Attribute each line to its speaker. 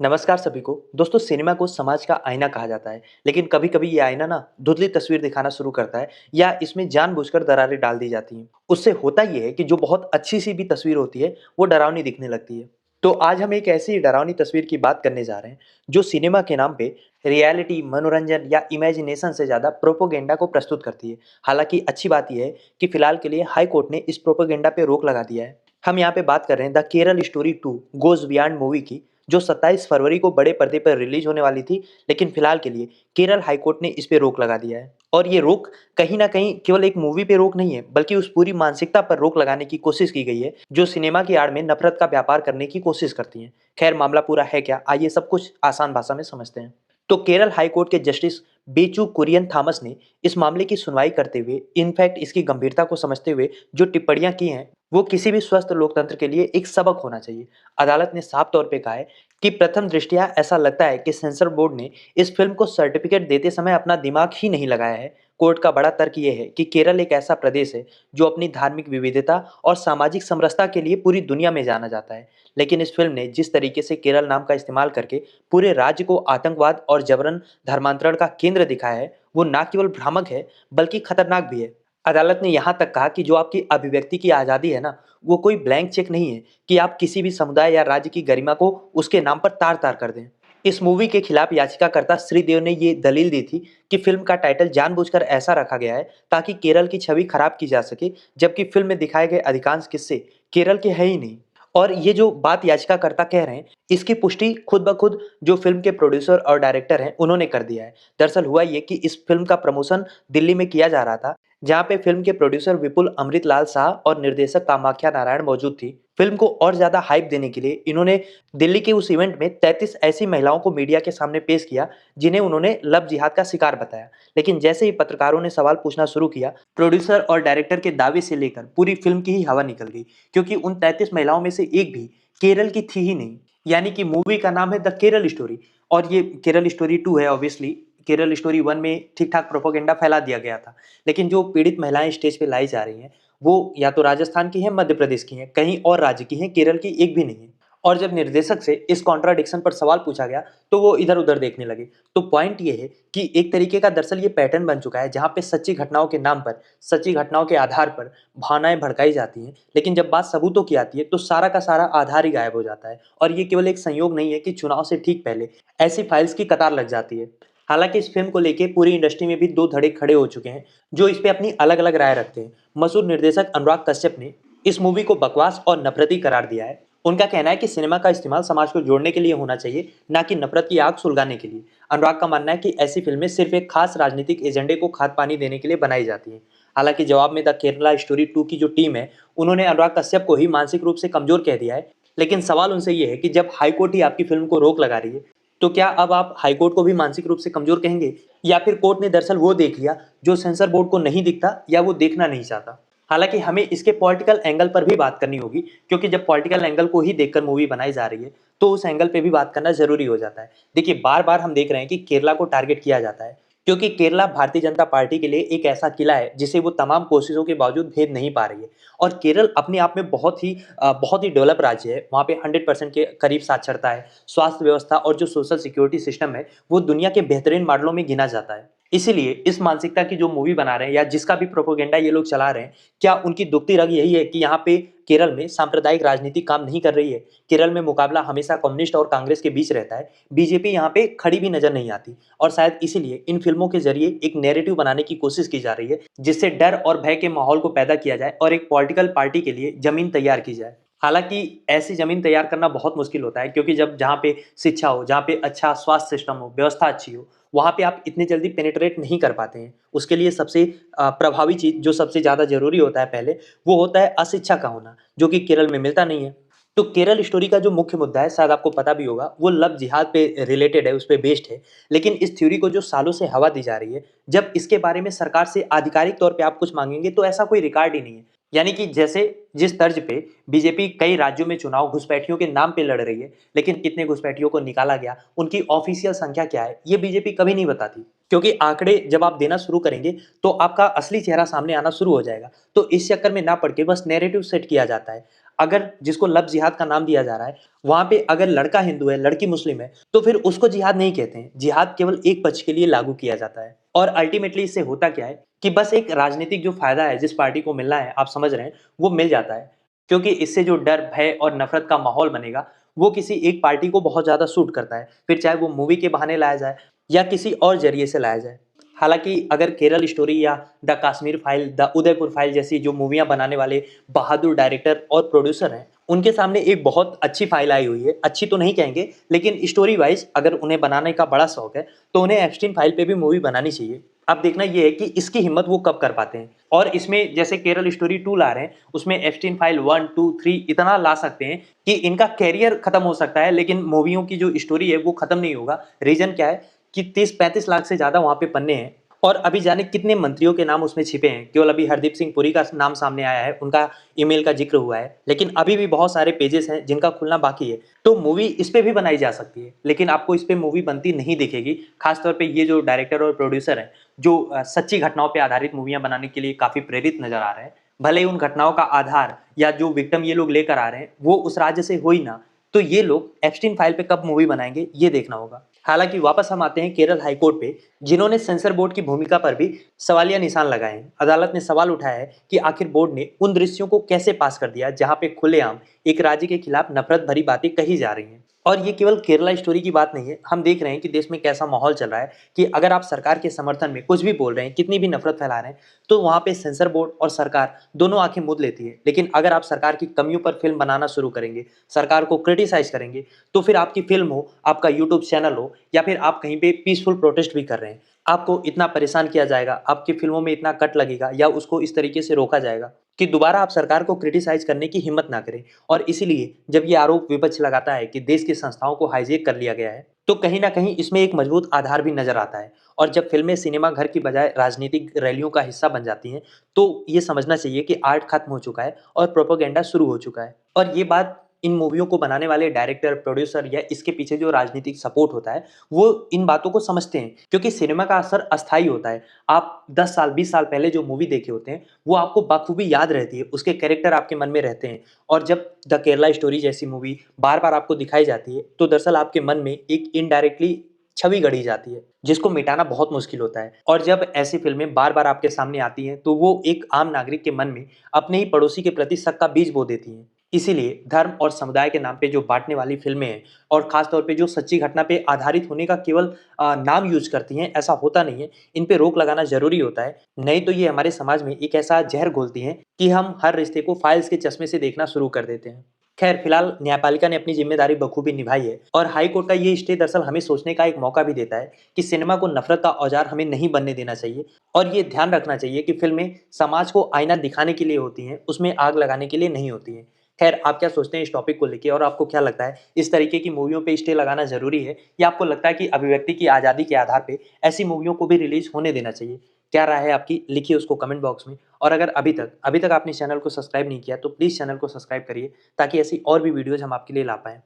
Speaker 1: नमस्कार सभी को। दोस्तों, सिनेमा को समाज का आईना कहा जाता है, लेकिन कभी-कभी ये आईना ना धुंधली तस्वीर दिखाना शुरू करता है या इसमें जानबूझकर दरारें डाल दी जाती हैं। उससे होता ये है कि जो बहुत अच्छी-सी भी तस्वीर होती है, वो डरावनी दिखने लगती है। तो आज हम एक ऐसी डरावनी तस्वीर की बात करने जा रहे हैं, जो सिनेमा के नाम पे रियलिटी, मनोरंजन या इमेजिनेशन से ज़्यादा प्रोपेगेंडा को प्रस्तुत करती है। हालाँकि अच्छी बात ये है कि फिलहाल के लिए हाई कोर्ट ने इस प्रोपेगेंडा पे रोक लगा दिया है। हम यहाँ पे बात कर रहे हैं the Kerala story 2 goes beyond movie की, जो 27 फरवरी को बड़े पर्दे पर रिलीज होने वाली थी, लेकिन फिलहाल के लिए केरल हाई कोर्ट ने इस पे रोक लगा दिया है। और ये रोक कहीं न कहीं केवल एक मूवी पे रोक नहीं है, बल्कि उस पूरी मानसिकता पर रोक लगाने की कोशिश की गई है, जो सिनेमा की आड़ में नफ़रत का व्यापार करने की कोशिश करती है। खैर, मामला पूरा है क्या? आइए सब कुछ आसान भाषा में समझते हैं। तो केरल हाई कोर्ट के जस्टिस बेचू कुरियन थॉमस ने इस मामले की सुनवाई करते हुए, इनफैक्ट इसकी गंभीरता को समझते हुए जो टिप्पणियां की हैं, वो किसी भी स्वस्थ लोकतंत्र के लिए एक सबक होना चाहिए। अदालत ने साफ तौर पे कहा है कि प्रथम दृष्टया ऐसा लगता है कि सेंसर बोर्ड ने इस फिल्म को सर्टिफिकेट देते समय अपना दिमाग ही नहीं लगाया है। कोर्ट का बड़ा तर्क ये है कि केरल एक ऐसा प्रदेश है जो अपनी धार्मिक विविधता और सामाजिक समरसता के लिए पूरी दुनिया में जाना जाता है। लेकिन इस फिल्म ने जिस तरीके से केरल नाम का इस्तेमाल करके पूरे राज्य को आतंकवाद और जबरन धर्मांतरण का केंद्र दिखाया है, वो न केवल भ्रामक है, बल्कि खतरनाक भी है। अदालत ने यहाँ तक कहा कि जो आपकी अभिव्यक्ति की आज़ादी है ना, वो कोई ब्लैंक चेक नहीं है कि आप किसी भी समुदाय या राज्य की गरिमा को उसके नाम पर तार-तार कर दें। इस मूवी के खिलाफ याचिकाकर्ता श्रीदेव ने ये दलील दी थी कि फिल्म का टाइटल जानबूझकर ऐसा रखा गया है ताकि केरल की छवि खराब की जा सके, जबकि फिल्म में दिखाए गए अधिकांश किस्से केरल के हैं ही नहीं। और ये जो बात याचिकाकर्ता कह रहे हैं, इसकी पुष्टि खुद ब खुद जो फिल्म के प्रोड्यूसर और डायरेक्टर हैं, उन्होंने कर दिया है। दरअसल हुआ ये कि इस फिल्म का प्रमोशन दिल्ली में किया जा रहा था, जहाँ पे फिल्म के प्रोड्यूसर विपुल अमृतलाल शाह और निर्देशक कामाख्या नारायण मौजूद थी। फिल्म को और ज़्यादा हाइप देने के लिए इन्होंने दिल्ली के उस इवेंट में 33 ऐसी महिलाओं को मीडिया के सामने पेश किया, जिन्हें उन्होंने लव जिहाद का शिकार बताया। लेकिन जैसे ही पत्रकारों ने सवाल पूछना शुरू किया, प्रोड्यूसर और डायरेक्टर के दावे से लेकर पूरी फिल्म की ही हवा निकल गई, क्योंकि उन 33 महिलाओं में से एक भी केरल की थी ही नहीं। यानी कि मूवी का नाम है द केरल स्टोरी, और ये केरल स्टोरी 2 है। ऑब्वियसली केरल स्टोरी 1 में ठीक-ठाक प्रोपेगेंडा फैला दिया गया था। लेकिन जो पीड़ित महिलाएँ स्टेज पे लाई जा रही हैं, वो या तो राजस्थान की हैं, मध्य प्रदेश की हैं, कहीं और राज्य की हैं, केरल की एक भी नहीं है। और जब निर्देशक से इस कॉन्ट्राडिक्शन पर सवाल पूछा गया, तो वो इधर-उधर देखने लगे। तो पॉइंट ये है कि एक तरीके का दरअसल ये पैटर्न बन चुका है, जहाँ पे सच्ची घटनाओं के नाम पर, सच्ची घटनाओं के आधार पर भावनाएँ भड़काई जाती हैं, लेकिन जब बात सबूतों की आती है, तो सारा का सारा आधार ही गायब हो जाता है। और ये केवल एक संयोग नहीं है कि चुनाव से ठीक पहले ऐसी फाइल्स की कतार लग जाती है। हालाँकि इस फ़िल्म को लेके पूरी इंडस्ट्री में भी 2 धड़े खड़े हो चुके हैं, जो इस पे अपनी अलग-अलग राय रखते हैं। मशहूर निर्देशक अनुराग कश्यप ने इस मूवी को बकवास और नफ़रती करार दिया है। उनका कहना है कि सिनेमा का इस्तेमाल समाज को जोड़ने के लिए होना चाहिए, ना कि नफ़रत की आग सुलगाने के लिए। अनुराग का मानना है कि ऐसी फ़िल्में सिर्फ़ एक खास राजनीतिक एजेंडे को खाद-पानी देने के लिए बनाई जाती हैं। हालाँकि जवाब में द केरला स्टोरी 2 की जो टीम है, उन्होंने अनुराग कश्यप को ही मानसिक रूप से कमज़ोर कह दिया है। लेकिन सवाल उनसे ये है कि जब हाई कोर्ट ही आपकी फ़िल्म को रोक लगा रही है, तो क्या अब आप हाई कोर्ट को भी मानसिक रूप से कमज़ोर कहेंगे? या फिर कोर्ट ने दरअसल वो देख लिया जो सेंसर बोर्ड को नहीं दिखता, या वो देखना नहीं चाहता? हालाँकि हमें इसके पॉलिटिकल एंगल पर भी बात करनी होगी, क्योंकि जब पॉलिटिकल एंगल को ही देखकर मूवी बनाई जा रही है, तो उस एंगल पे भी बात करना ज़रूरी हो जाता है। देखिए, बार-बार हम देख रहे हैं कि केरला को टारगेट किया जाता है, क्योंकि केरला भारतीय जनता पार्टी के लिए एक ऐसा किला है, जिसे वो तमाम कोशिशों के बावजूद भेद नहीं पा रही है। और केरल अपने आप में बहुत ही डेवलप राज्य है। वहाँ पे 100% के करीब साक्षरता है, स्वास्थ्य व्यवस्था और जो सोशल सिक्योरिटी सिस्टम है, वो दुनिया के बेहतरीन मॉडलों में गिना जाता है। इसीलिए इस मानसिकता की जो मूवी बना रहे हैं, या जिसका भी प्रोपेगेंडा ये लोग चला रहे हैं, क्या उनकी दुखती रग यही है कि यहाँ पे केरल में सांप्रदायिक राजनीति काम नहीं कर रही है? केरल में मुकाबला हमेशा कम्युनिस्ट और कांग्रेस के बीच रहता है। बीजेपी यहाँ पे खड़ी भी नज़र नहीं आती, और शायद इसीलिए इन फ़िल्मों के ज़रिए एक नैरेटिव बनाने की कोशिश की जा रही है, जिससे डर और भय के माहौल को पैदा किया जाए और एक पॉलिटिकल पार्टी के लिए ज़मीन तैयार की जाए। हालाँकि ऐसी ज़मीन तैयार करना बहुत मुश्किल होता है, क्योंकि जब जहाँ पे शिक्षा हो, जहाँ पे अच्छा स्वास्थ्य सिस्टम हो, व्यवस्था अच्छी हो, वहाँ पे आप इतनी जल्दी पेनिट्रेट नहीं कर पाते हैं। उसके लिए सबसे प्रभावी चीज़, जो सबसे ज़्यादा ज़रूरी होता है पहले, वो होता है अशिक्षा का होना, जो कि केरल में मिलता नहीं है। तो केरल स्टोरी का जो मुख्य मुद्दा है, शायद आपको पता भी होगा, वो लव जिहाद पे रिलेटेड है, उस पे बेस्ड है। लेकिन इस थ्योरी को जो सालों से हवा दी जा रही है, जब इसके बारे में सरकार से आधिकारिक तौर पे आप कुछ माँगेंगे, तो ऐसा कोई रिकॉर्ड ही नहीं है। यानी कि जैसे जिस तर्ज पे बीजेपी कई राज्यों में चुनाव घुसपैठियों के नाम पे लड़ रही है, लेकिन कितने घुसपैठियों को निकाला गया, उनकी ऑफिशियल संख्या क्या है, ये बीजेपी कभी नहीं बताती। क्योंकि आंकड़े जब आप देना शुरू करेंगे, तो आपका असली चेहरा सामने आना शुरू हो जाएगा। तो इस चक्कर में ना पड़ के बस नैरेटिव सेट किया जाता है। अगर जिसको लव जिहाद का नाम दिया जा रहा है, वहाँ पे अगर लड़का हिंदू है, लड़की मुस्लिम है, तो फिर उसको जिहाद नहीं कहते हैं। जिहाद केवल एक पक्ष के लिए लागू किया जाता है। और अल्टीमेटली इससे होता क्या है कि बस एक राजनीतिक जो फ़ायदा है, जिस पार्टी को मिलना है, आप समझ रहे हैं, वो मिल जाता है। क्योंकि इससे जो डर, भय और नफ़रत का माहौल बनेगा, वो किसी एक पार्टी को बहुत ज़्यादा सूट करता है। फिर चाहे वो मूवी के बहाने लाया जाए या किसी और ज़रिए से लाया जाए। हालाँकि अगर केरल स्टोरी या the Kashmir file, the Udaipur file जैसी जो मूवियाँ बनाने वाले बहादुर डायरेक्टर और प्रोड्यूसर हैं, उनके सामने एक बहुत अच्छी फाइल आई हुई है। अच्छी तो नहीं कहेंगे, लेकिन स्टोरी वाइज़ अगर उन्हें बनाने का बड़ा शौक है, तो उन्हें एप्स्टीन फाइल पे भी मूवी बनानी चाहिए। अब देखना ये है कि इसकी हिम्मत वो कब कर पाते हैं। और इसमें जैसे केरल स्टोरी 2 ला रहे हैं, उसमें एप्स्टीन फाइल 1, 2, 3 इतना ला सकते हैं कि इनका करियर खत्म हो सकता है, लेकिन मूवियों की जो स्टोरी है वो खत्म नहीं होगा। रीज़न क्या है कि 30-35 लाख से ज़्यादा वहाँ पे पन्ने हैं और अभी जाने कितने मंत्रियों के नाम उसमें छिपे हैं। केवल अभी हरदीप सिंह पुरी का नाम सामने आया है, उनका ईमेल का ज़िक्र हुआ है, लेकिन अभी भी बहुत सारे पेजेस हैं जिनका खुलना बाकी है। तो मूवी इस पे भी बनाई जा सकती है, लेकिन आपको इस पे मूवी बनती नहीं दिखेगी। खास तौर पे ये जो डायरेक्टर और प्रोड्यूसर हैं, जो सच्ची घटनाओं पे आधारित मूवियाँ बनाने के लिए काफ़ी प्रेरित नज़र आ रहे हैं। भले ही उन घटनाओं का आधार या जो विक्टिम ये लोग लेकर आ रहे हैं, वो उस राज्य से हो ही ना, तो ये लोग एप्स्टीन फाइल पे कब मूवी बनाएँगे, ये देखना होगा। हालाँकि वापस हम आते हैं केरल हाई कोर्ट पे, जिन्होंने सेंसर बोर्ड की भूमिका पर भी सवालिया निशान लगाए हैं। अदालत ने सवाल उठाया है कि आखिर बोर्ड ने उन दृश्यों को कैसे पास कर दिया जहां पे खुलेआम एक राज्य के खिलाफ नफरत भरी बातें कही जा रही हैं। और ये केवल केरला स्टोरी की बात नहीं है, हम देख रहे हैं कि देश में कैसा माहौल चल रहा है कि अगर आप सरकार के समर्थन में कुछ भी बोल रहे हैं, कितनी भी नफरत फैला रहे हैं, तो वहाँ पे सेंसर बोर्ड और सरकार दोनों आंखें मूंद लेती है। लेकिन अगर आप सरकार की कमियों पर फिल्म बनाना शुरू करेंगे, सरकार को क्रिटिसाइज करेंगे, तो फिर आपकी फिल्म हो, आपका यूट्यूब चैनल हो या फिर आप कहीं पे पीसफुल प्रोटेस्ट भी कर रहे हैं, आपको इतना परेशान किया जाएगा, आपकी फ़िल्मों में इतना कट लगेगा या उसको इस तरीके से रोका जाएगा कि दोबारा आप सरकार को क्रिटिसाइज़ करने की हिम्मत ना करें। और इसीलिए जब ये आरोप विपक्ष लगाता है कि देश की संस्थाओं को हाईजैक कर लिया गया है, तो कहीं न कहीं इसमें एक मजबूत आधार भी नज़र आता है। और जब फ़िल्में सिनेमा घर की बजाय राजनीतिक रैलियों का हिस्सा बन जाती हैं, तो ये समझना चाहिए कि आर्ट खत्म हो चुका है और प्रोपेगेंडा शुरू हो चुका है। और ये बात इन मूवियों को बनाने वाले डायरेक्टर, प्रोड्यूसर या इसके पीछे जो राजनीतिक सपोर्ट होता है, वो इन बातों को समझते हैं, क्योंकि सिनेमा का असर अस्थायी होता है। आप 10 साल, 20 साल पहले जो मूवी देखे होते हैं, वो आपको बखूबी याद रहती है, उसके कैरेक्टर आपके मन में रहते हैं। और जब द केरला स्टोरी जैसी मूवी बार-बार आपको दिखाई जाती है, तो दरअसल आपके मन में एक इनडायरेक्टली छवि गढ़ी जाती है, जिसको मिटाना बहुत मुश्किल होता है। और जब ऐसी फ़िल्में बार-बार आपके सामने आती हैं, तो वो एक आम नागरिक के मन में अपने ही पड़ोसी के प्रति शक का बीज बो देती हैं। इसीलिए धर्म और समुदाय के नाम पे जो बाँटने वाली फ़िल्में हैं और ख़ास तौर पे जो सच्ची घटना पे आधारित होने का केवल नाम यूज़ करती हैं, ऐसा होता नहीं है। इन पे रोक लगाना ज़रूरी होता है, नहीं तो ये हमारे समाज में एक ऐसा ज़हर घोलती हैं कि हम हर रिश्ते को फाइल्स के चश्मे से देखना शुरू कर देते हैं। खैर, फिलहाल न्यायपालिका ने अपनी ज़िम्मेदारी बखूबी निभाई है और हाई कोर्ट का ये स्टे दरअसल हमें सोचने का एक मौका भी देता है कि सिनेमा को नफ़रत का औज़ार हमें नहीं बनने देना चाहिए। और ये ध्यान रखना चाहिए कि फ़िल्में समाज को आईना दिखाने के लिए होती हैं, उसमें आग लगाने के लिए नहीं होती हैं। खैर, आप क्या सोचते हैं इस टॉपिक को लेके और आपको क्या लगता है, इस तरीके की मूवियों पे स्टे लगाना ज़रूरी है या आपको लगता है कि अभिव्यक्ति की आज़ादी के आधार पे ऐसी मूवियों को भी रिलीज़ होने देना चाहिए? क्या राय है आपकी? लिखिए उसको कमेंट बॉक्स में। और अगर अभी तक आपने चैनल को सब्सक्राइब नहीं किया, तो प्लीज़ चैनल को सब्सक्राइब करिए, ताकि ऐसी और भी वीडियोज़ हम आपके लिए ला पाएँ।